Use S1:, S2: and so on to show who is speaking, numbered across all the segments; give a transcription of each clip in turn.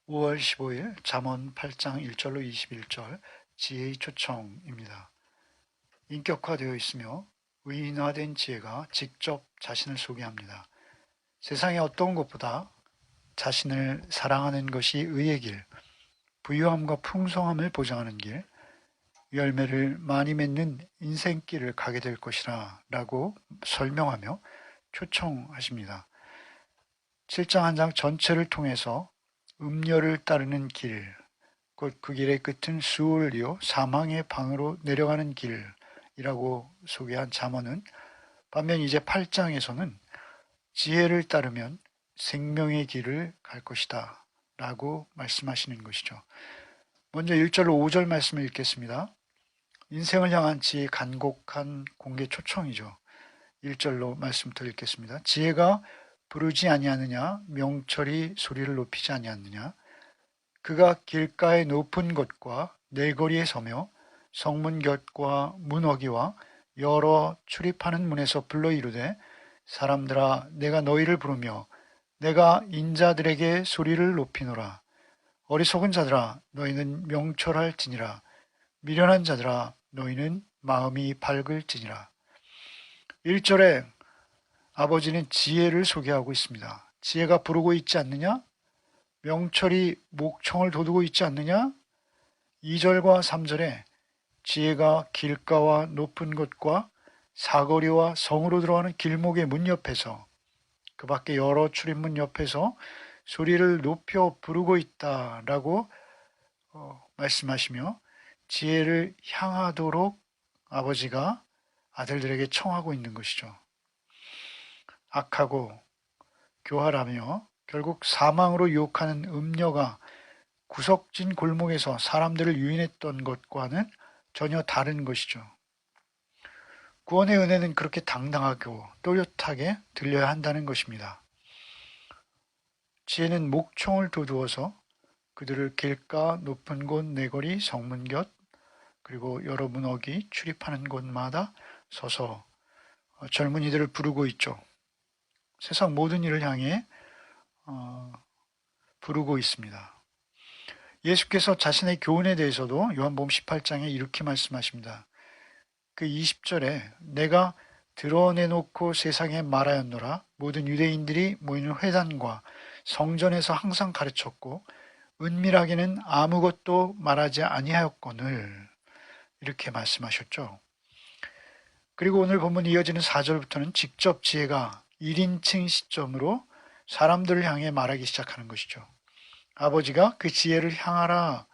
S1: 5월 15일 잠언 8장 1절로 21절 지혜의 초청입니다. 인격화되어 있으며 의인화된 지혜가 직접 자신을 소개합니다. 세상의 어떤 것보다 자신을 사랑하는 것이 의의 길, 부유함과 풍성함을 보장하는 길, 열매를 많이 맺는 인생길을 가게 될 것이라 라고 설명하며 초청하십니다. 7장 한 장 전체를 통해서 음녀를 따르는 길, 곧 그 길의 끝은 수울이요 사망의 방으로 내려가는 길이라고 소개한 잠언은 반면 이제 8장에서는 지혜를 따르면 생명의 길을 갈 것이다 라고 말씀하시는 것이죠. 먼저 1절로 5절 말씀을 읽겠습니다. 인생을 향한 지혜의 간곡한 공개 초청이죠. 1절로 말씀부터 읽겠습니다. 지혜가 부르지 아니하느냐, 명철이 소리를 높이지 아니하느냐. 그가 길가의 높은 곳과 내거리에 서며 성문 곁과 문어기와 여러 출입하는 문에서 불러 이르되 사람들아 내가 너희를 부르며 내가 인자들에게 소리를 높이노라. 어리석은 자들아 너희는 명철할지니라. 미련한 자들아 너희는 마음이 밝을지니라. 1절에 아버지는 지혜를 소개하고 있습니다. 지혜가 부르고 있지 않느냐? 명철이 목청을 돋우고 있지 않느냐? 2절과 3절에 지혜가 길가와 높은 곳과 사거리와 성으로 들어가는 길목의 문 옆에서 그 밖에 여러 출입문 옆에서 소리를 높여 부르고 있다라고 말씀하시며 지혜를 향하도록 아버지가 아들들에게 청하고 있는 것이죠. 악하고 교활하며 결국 사망으로 유혹하는 음녀가 구석진 골목에서 사람들을 유인했던 것과는 전혀 다른 것이죠. 구원의 은혜는 그렇게 당당하고 또렷하게 들려야 한다는 것입니다. 지혜는 목청을 돋우어서 그들을 길가, 높은 곳, 내거리, 성문 곁, 그리고 여러 문어기 출입하는 곳마다 서서 젊은이들을 부르고 있죠. 세상 모든 일을 향해 부르고 있습니다. 예수께서 자신의 교훈에 대해서도 요한복음 18장에 이렇게 말씀하십니다. 그 20절에 내가 드러내놓고 세상에 말하였노라. 모든 유대인들이 모이는 회당과 성전에서 항상 가르쳤고 은밀하게는 아무것도 말하지 아니하였거늘 이렇게 말씀하셨죠. 그리고 오늘 본문 이어지는 4절부터는 직접 지혜가 1인칭 시점으로 사람들을 향해 말하기 시작하는 것이죠. 아버지가 그 지혜를 향하라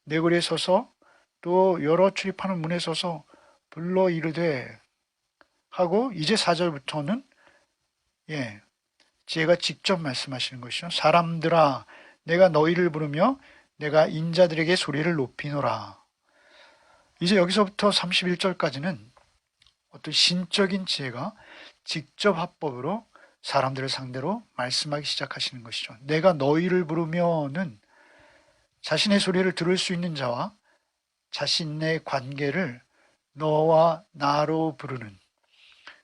S1: 내거리에 서서 또 여러 출입하는 문에 서서 불러 이르되 하고 이제 4절부터는 지혜가 직접 말씀하시는 것이죠. 사람들아 내가 너희를 부르며 내가 인자들에게 소리를 높이노라. 이제 여기서부터 31절까지는 어떤 신적인 지혜가 직접 합법으로 사람들을 상대로 말씀하기 시작하시는 것이죠. 내가 너희를 부르면은 자신의 소리를 들을 수 있는 자와 자신의 관계를 너와 나로 부르는,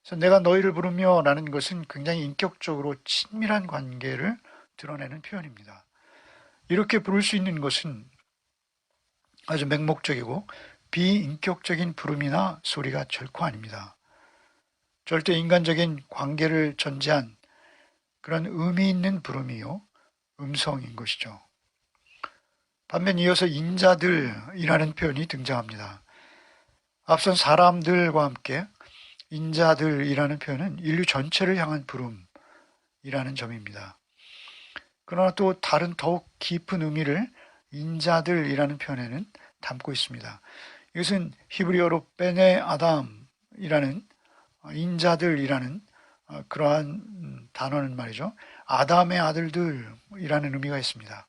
S1: 그래서 내가 너희를 부르며 라는 것은 굉장히 인격적으로 친밀한 관계를 드러내는 표현입니다. 이렇게 부를 수 있는 것은 아주 맹목적이고 비인격적인 부름이나 소리가 결코 아닙니다. 절대 인간적인 관계를 전제한 그런 의미 있는 부름이요 음성인 것이죠. 반면 이어서 인자들이라는 표현이 등장합니다. 앞선 사람들과 함께 인자들이라는 표현은 인류 전체를 향한 부름이라는 점입니다. 그러나 또 다른 더욱 깊은 의미를 인자들이라는 표현에는 담고 있습니다. 이것은 히브리어로 베네 아담이라는 인자들이라는 그러한 단어는 말이죠. 아담의 아들들이라는 의미가 있습니다.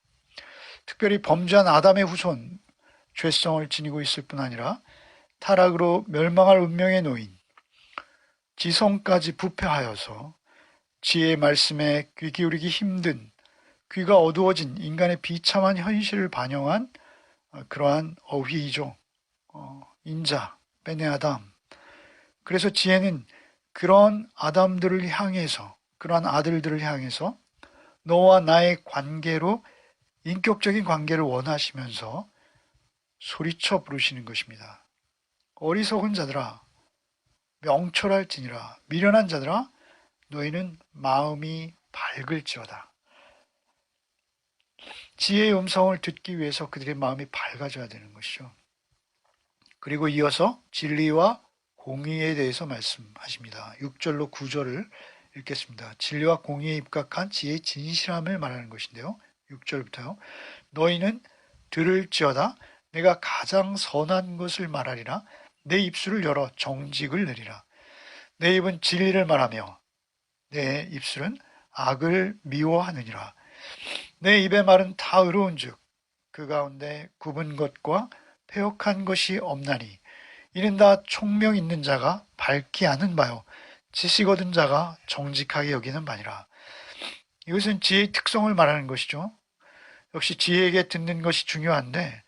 S1: 특별히 범죄한 아담의 후손, 죄성을 지니고 있을 뿐 아니라 타락으로 멸망할 운명의 노인, 지성까지 부패하여서 지혜의 말씀에 귀 기울이기 힘든 귀가 어두워진 인간의 비참한 현실을 반영한 그러한 어휘이죠. 인자, 베네아담. 그래서 지혜는 그런 아담들을 향해서, 그러한 아들들을 향해서 너와 나의 관계로 인격적인 관계를 원하시면서 소리쳐 부르시는 것입니다. 어리석은 자들아, 명철할지니라, 미련한 자들아, 너희는 마음이 밝을지어다. 지혜의 음성을 듣기 위해서 그들의 마음이 밝아져야 되는 것이죠. 그리고 이어서 진리와 공의에 대해서 말씀하십니다. 6절로 9절을 읽겠습니다. 진리와 공의에 입각한 지혜의 진실함을 말하는 것인데요. 6절부터요. 너희는 들을지어다 내가 가장 선한 것을 말하리라. 내 입술을 열어 정직을 내리라. 내 입은 진리를 말하며 내 입술은 악을 미워하느니라. 내 입의 말은 다 의로운즉 그 가운데 굽은 것과 패역한 것이 없나니 이는 다 총명 있는 자가 밝히 아는 바요 지식 얻은 자가 정직하게 여기는 바니라. 이것은 지혜의 특성을 말하는 것이죠. 역시 지혜에게 듣는 것이 중요한데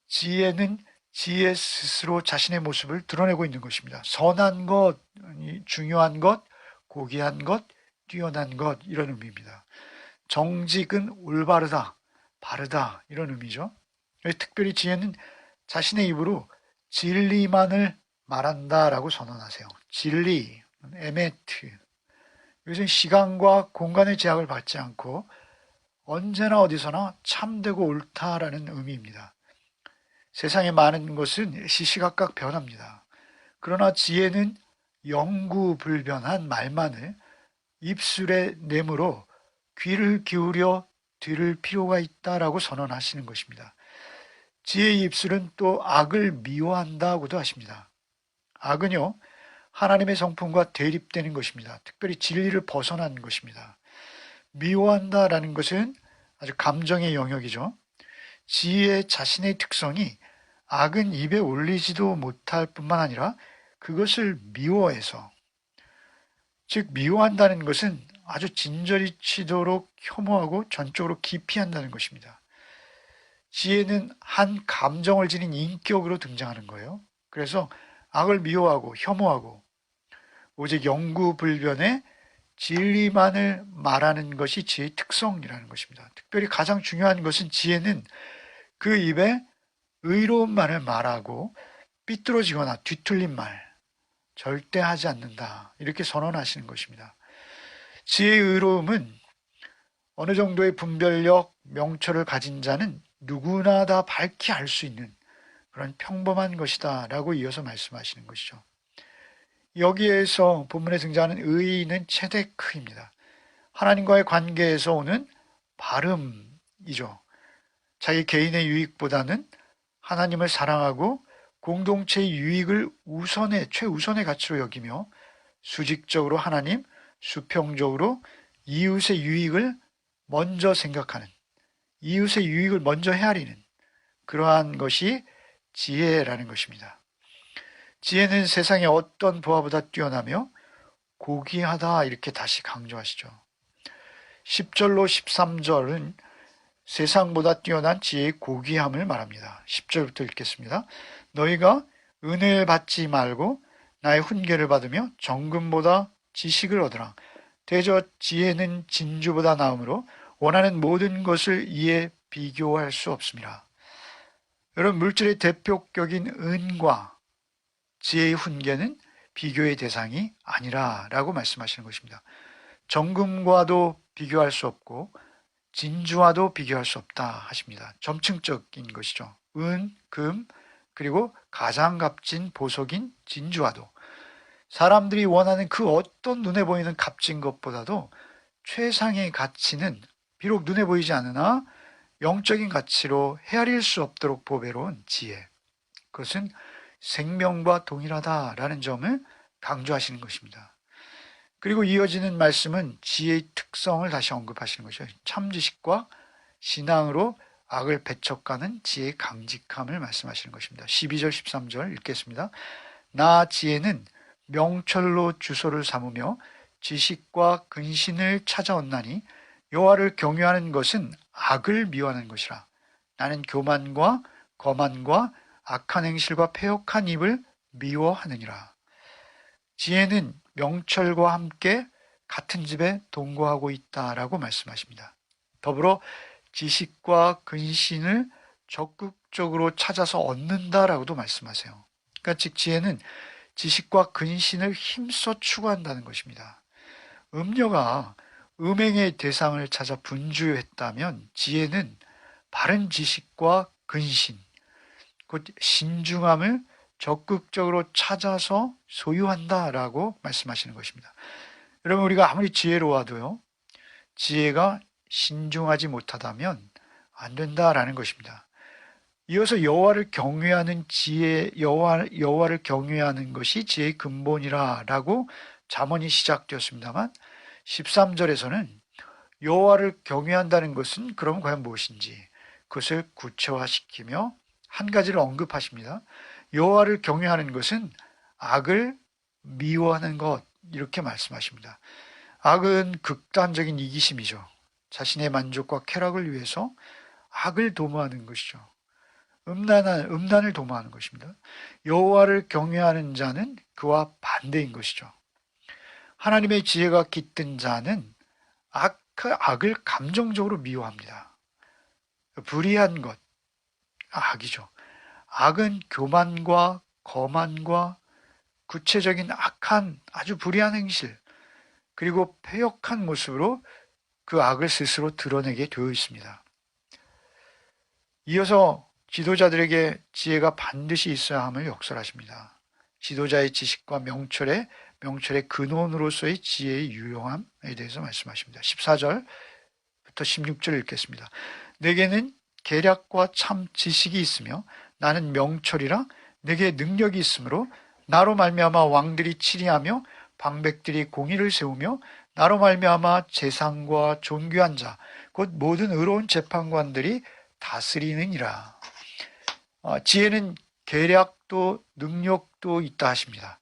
S1: 지혜는 지혜 스스로 자신의 모습을 드러내고 있는 것입니다. 선한 것, 중요한 것, 고귀한 것, 뛰어난 것 이런 의미입니다. 정직은 올바르다, 바르다 이런 의미죠. 특별히 지혜는 자신의 입으로 진리만을 말한다라고 선언하세요. 진리, 에메트. 이것은 시간과 공간의 제약을 받지 않고 언제나 어디서나 참되고 옳다라는 의미입니다. 세상에 많은 것은 시시각각 변합니다. 그러나 지혜는 영구불변한 말만을 입술에 내므로 귀를 기울여 들을 필요가 있다라고 선언하시는 것입니다. 지혜의 입술은 또 악을 미워한다고도 하십니다. 악은요, 하나님의 성품과 대립되는 것입니다. 특별히 진리를 벗어난 것입니다. 미워한다라는 것은 아주 감정의 영역이죠. 지혜 자신의 특성이 악은 입에 올리지도 못할 뿐만 아니라 그것을 미워해서, 즉 미워한다는 것은 아주 진저리 치도록 혐오하고 전적으로 기피한다는 것입니다. 지혜는 한 감정을 지닌 인격으로 등장하는 거예요. 그래서 악을 미워하고 혐오하고 오직 영구불변의 진리만을 말하는 것이 지혜의 특성이라는 것입니다. 특별히 가장 중요한 것은 지혜는 그 입에 의로운 말을 말하고 삐뚤어지거나 뒤틀린 말 절대 하지 않는다. 이렇게 선언하시는 것입니다. 지혜의 의로움은 어느 정도의 분별력, 명철을 가진 자는 누구나 다 밝히 알 수 있는 그런 평범한 것이다 라고 이어서 말씀하시는 것이죠. 여기에서 본문에 등장하는 의는 체데크입니다. 하나님과의 관계에서 오는 바름이죠. 자기 개인의 유익보다는 하나님을 사랑하고 공동체의 유익을 최우선의 가치로 여기며 수직적으로 하나님, 수평적으로 이웃의 유익을 먼저 생각하는, 이웃의 유익을 먼저 헤아리는 그러한 것이 지혜라는 것입니다. 지혜는 세상의 어떤 부하보다 뛰어나며 고귀하다 이렇게 다시 강조하시죠. 10절로 13절은 세상보다 뛰어난 지혜의 고귀함을 말합니다. 10절부터 읽겠습니다. 너희가 은혜를 받지 말고 나의 훈계를 받으며 정금보다 지식을 얻으라. 대저 지혜는 진주보다 나음으로 원하는 모든 것을 이에 비교할 수 없습니다. 여러분, 물질의 대표격인 은과 지혜의 훈계는 비교의 대상이 아니라라고 말씀하시는 것입니다. 정금과도 비교할 수 없고 진주와도 비교할 수 없다 하십니다. 점층적인 것이죠. 은, 금, 그리고 가장 값진 보석인 진주와도 사람들이 원하는 그 어떤 눈에 보이는 값진 것보다도 최상의 가치는 비록 눈에 보이지 않으나 영적인 가치로 헤아릴 수 없도록 보배로운 지혜. 그것은 생명과 동일하다라는 점을 강조하시는 것입니다. 그리고 이어지는 말씀은 지혜의 특성을 다시 언급하시는 것이죠. 참지식과 신앙으로 악을 배척하는 지혜의 강직함을 말씀하시는 것입니다. 12절 13절 읽겠습니다. 나 지혜는 명철로 주소를 삼으며 지식과 근신을 찾아왔나니 여호와를 경외하는 것은 악을 미워하는 것이라. 나는 교만과 거만과 악한 행실과 패역한 입을 미워하느니라. 지혜는 명철과 함께 같은 집에 동거하고 있다라고 말씀하십니다. 더불어 지식과 근신을 적극적으로 찾아서 얻는다라고도 말씀하세요. 그러니까 즉 지혜는 지식과 근신을 힘써 추구한다는 것입니다. 음녀가 음행의 대상을 찾아 분주했다면 지혜는 바른 지식과 근신, 곧 신중함을 적극적으로 찾아서 소유한다라고 말씀하시는 것입니다. 여러분, 우리가 아무리 지혜로워도요, 지혜가 신중하지 못하다면 안 된다라는 것입니다. 이어서 여호와를 경외하는 여호와를 경외하는 것이 지혜의 근본이라라고 잠언이 시작되었습니다만 13절에서는 여호와를 경외한다는 것은 그럼 과연 무엇인지 그것을 구체화시키며 한 가지를 언급하십니다. 여호와를 경외하는 것은 악을 미워하는 것, 이렇게 말씀하십니다. 악은 극단적인 이기심이죠. 자신의 만족과 쾌락을 위해서 악을 도모하는 것이죠. 음란을 도모하는 것입니다. 여호와를 경외하는 자는 그와 반대인 것이죠. 하나님의 지혜가 깃든 자는 악을 감정적으로 미워합니다. 불의한 것, 악이죠. 악은 교만과 거만과 구체적인 악한 아주 불의한 행실, 그리고 패역한 모습으로 그 악을 스스로 드러내게 되어 있습니다. 이어서 지도자들에게 지혜가 반드시 있어야 함을 역설하십니다. 지도자의 지식과 명철의 근원으로서의 지혜의 유용함에 대해서 말씀하십니다. 14절부터 16절 읽겠습니다. 내게는 계략과 참 지식이 있으며 나는 명철이라 내게 능력이 있으므로 나로 말미암아 왕들이 치리하며 방백들이 공의를 세우며 나로 말미암아 재상과 존귀한 자 곧 모든 의로운 재판관들이 다스리느니라. 지혜는 계략도 능력도 있다 하십니다.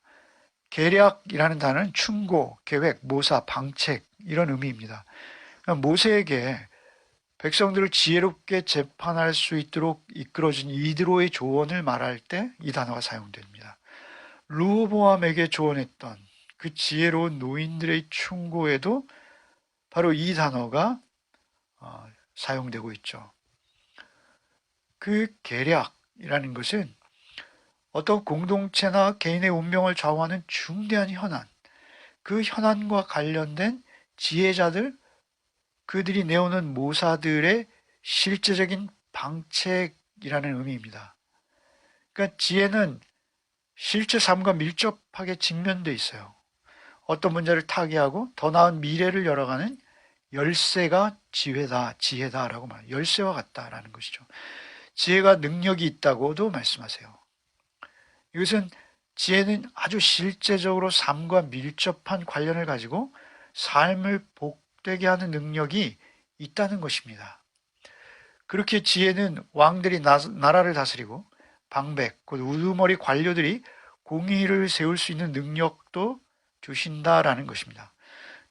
S1: 계략이라는 단어는 충고, 계획, 모사, 방책 이런 의미입니다. 모세에게 백성들을 지혜롭게 재판할 수 있도록 이끌어준 이드로의 조언을 말할 때 이 단어가 사용됩니다. 르호보암에게 조언했던 그 지혜로운 노인들의 충고에도 바로 이 단어가 사용되고 있죠. 그 계략이라는 것은 어떤 공동체나 개인의 운명을 좌우하는 중대한 현안, 그 현안과 관련된 지혜자들, 그들이 내오는 모사들의 실제적인 방책이라는 의미입니다. 그러니까 지혜는 실제 삶과 밀접하게 직면돼 있어요. 어떤 문제를 타개하고 더 나은 미래를 열어가는 열쇠가 지혜다라고 말해요. 열쇠와 같다라는 것이죠. 지혜가 능력이 있다고도 말씀하세요. 이것은 지혜는 아주 실제적으로 삶과 밀접한 관련을 가지고 삶을 복되게 하는 능력이 있다는 것입니다. 그렇게 지혜는 왕들이 나라를 다스리고 방백, 곧 우두머리 관료들이 공의를 세울 수 있는 능력도 주신다라는 것입니다.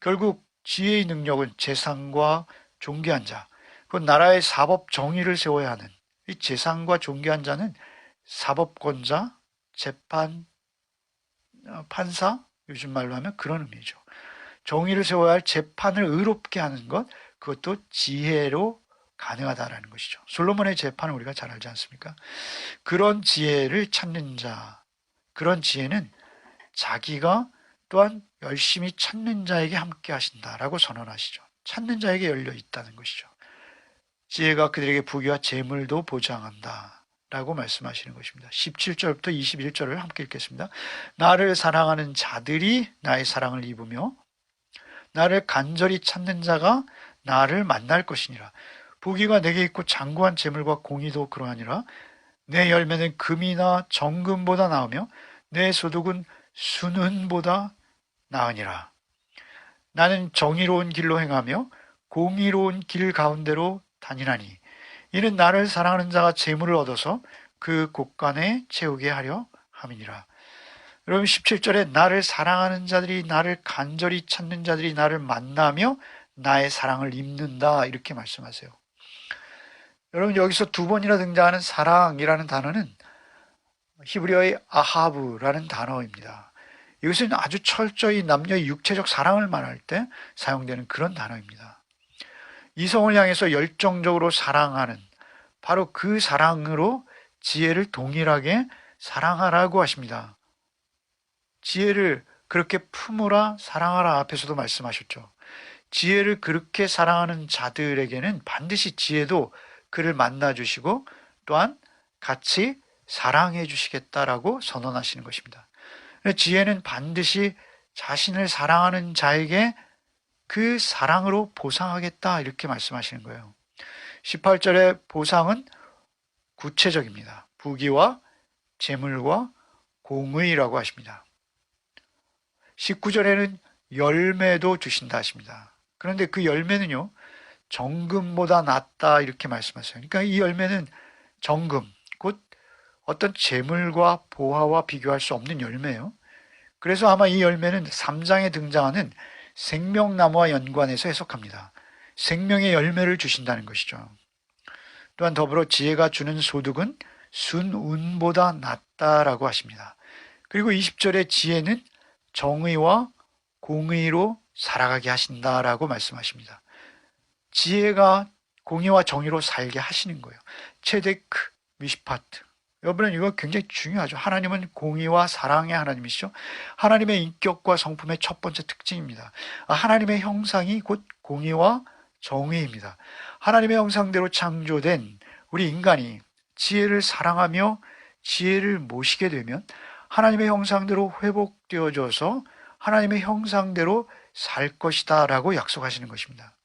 S1: 결국 지혜의 능력은 재상과 존귀한 자, 곧 나라의 사법 정의를 세워야 하는 이 재상과 존귀한 자는 사법권자, 재판, 판사, 요즘 말로 하면 그런 의미죠. 정의를 세워야 할 재판을 의롭게 하는 것, 그것도 지혜로 가능하다라는 것이죠. 솔로몬의 재판을 우리가 잘 알지 않습니까? 그런 지혜를 찾는 자, 그런 지혜는 자기가 또한 열심히 찾는 자에게 함께 하신다라고 선언하시죠. 찾는 자에게 열려 있다는 것이죠. 지혜가 그들에게 부귀와 재물도 보장한다 라고 말씀하시는 것입니다. 17절부터 21절을 함께 읽겠습니다. 나를 사랑하는 자들이 나의 사랑을 입으며 나를 간절히 찾는 자가 나를 만날 것이니라. 부귀가 내게 있고 장구한 재물과 공의도 그러하니라. 내 열매는 금이나 정금보다 나으며 내 소득은 순은보다 나으니라. 나는 정의로운 길로 행하며 공의로운 길 가운데로 다니나니 이는 나를 사랑하는 자가 재물을 얻어서 그 곳간에 채우게 하려 함이니라. 여러분 17절에 나를 사랑하는 자들이 나를 간절히 찾는 자들이 나를 만나며 나의 사랑을 입는다 이렇게 말씀하세요. 여러분 여기서 두 번이나 등장하는 사랑이라는 단어는 히브리어의 아하브라는 단어입니다. 이것은 아주 철저히 남녀의 육체적 사랑을 말할 때 사용되는 그런 단어입니다. 이성을 향해서 열정적으로 사랑하는 바로 그 사랑으로 지혜를 동일하게 사랑하라고 하십니다. 지혜를 그렇게 품으라 사랑하라 앞에서도 말씀하셨죠. 지혜를 그렇게 사랑하는 자들에게는 반드시 지혜도 그를 만나주시고 또한 같이 사랑해 주시겠다라고 선언하시는 것입니다. 지혜는 반드시 자신을 사랑하는 자에게 그 사랑으로 보상하겠다 이렇게 말씀하시는 거예요. 18절의 보상은 구체적입니다. 부귀와 재물과 공의라고 하십니다. 19절에는 열매도 주신다 하십니다. 그런데 그 열매는요, 정금보다 낫다 이렇게 말씀하세요. 그러니까 이 열매는 정금, 곧 어떤 재물과 보화와 비교할 수 없는 열매예요. 그래서 아마 이 열매는 3장에 등장하는 생명나무와 연관해서 해석합니다. 생명의 열매를 주신다는 것이죠. 또한 더불어 지혜가 주는 소득은 순운보다 낫다라고 하십니다. 그리고 20절의 지혜는 정의와 공의로 살아가게 하신다라고 말씀하십니다. 지혜가 공의와 정의로 살게 하시는 거예요. 체데크, 미시파트. 여러분은 이거 굉장히 중요하죠. 하나님은 공의와 사랑의 하나님이시죠. 하나님의 인격과 성품의 첫 번째 특징입니다. 하나님의 형상이 곧 공의와 정의입니다. 하나님의 형상대로 창조된 우리 인간이 지혜를 사랑하며 지혜를 모시게 되면 하나님의 형상대로 회복되어져서 하나님의 형상대로 살 것이다 라고 약속하시는 것입니다.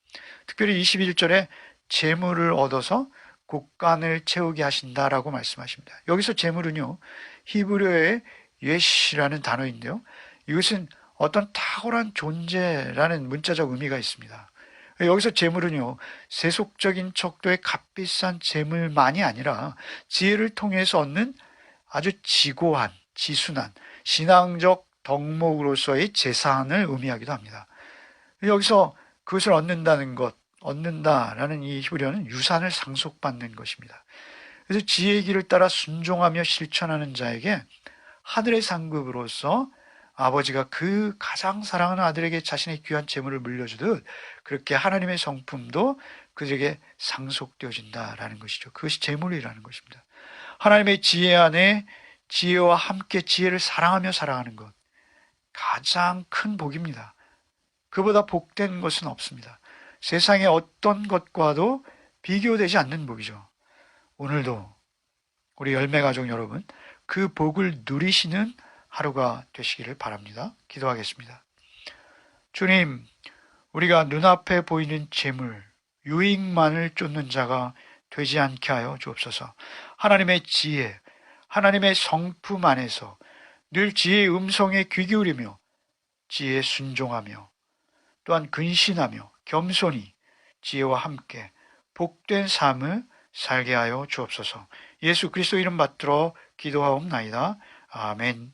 S1: 특별히 21절에 재물을 얻어서 곳간을 채우게 하신다라고 말씀하십니다. 여기서 재물은요, 히브리어의 예시라는 단어인데요. 이것은 어떤 탁월한 존재라는 문자적 의미가 있습니다. 여기서 재물은요, 세속적인 척도의 값비싼 재물만이 아니라 지혜를 통해서 얻는 아주 지고한, 지순한, 신앙적 덕목으로서의 재산을 의미하기도 합니다. 여기서 그것을 얻는다라는 이 히브리어는 유산을 상속받는 것입니다. 그래서 지혜의 길을 따라 순종하며 실천하는 자에게 하늘의 상급으로서 아버지가 그 가장 사랑하는 아들에게 자신의 귀한 재물을 물려주듯 그렇게 하나님의 성품도 그들에게 상속되어진다라는 것이죠. 그것이 재물이라는 것입니다. 하나님의 지혜 안에 지혜와 함께 지혜를 사랑하며 살아가는 것, 가장 큰 복입니다. 그보다 복된 것은 없습니다. 세상의 어떤 것과도 비교되지 않는 복이죠. 오늘도 우리 열매가족 여러분, 그 복을 누리시는 하루가 되시기를 바랍니다. 기도하겠습니다. 주님, 우리가 눈앞에 보이는 재물, 유익만을 쫓는 자가 되지 않게 하여 주옵소서. 하나님의 지혜, 하나님의 성품 안에서 늘 지혜의 음성에 귀 기울이며 지혜에 순종하며 또한 근신하며 겸손히 지혜와 함께 복된 삶을 살게 하여 주옵소서. 예수 그리스도 이름 받들어 기도하옵나이다. 아멘.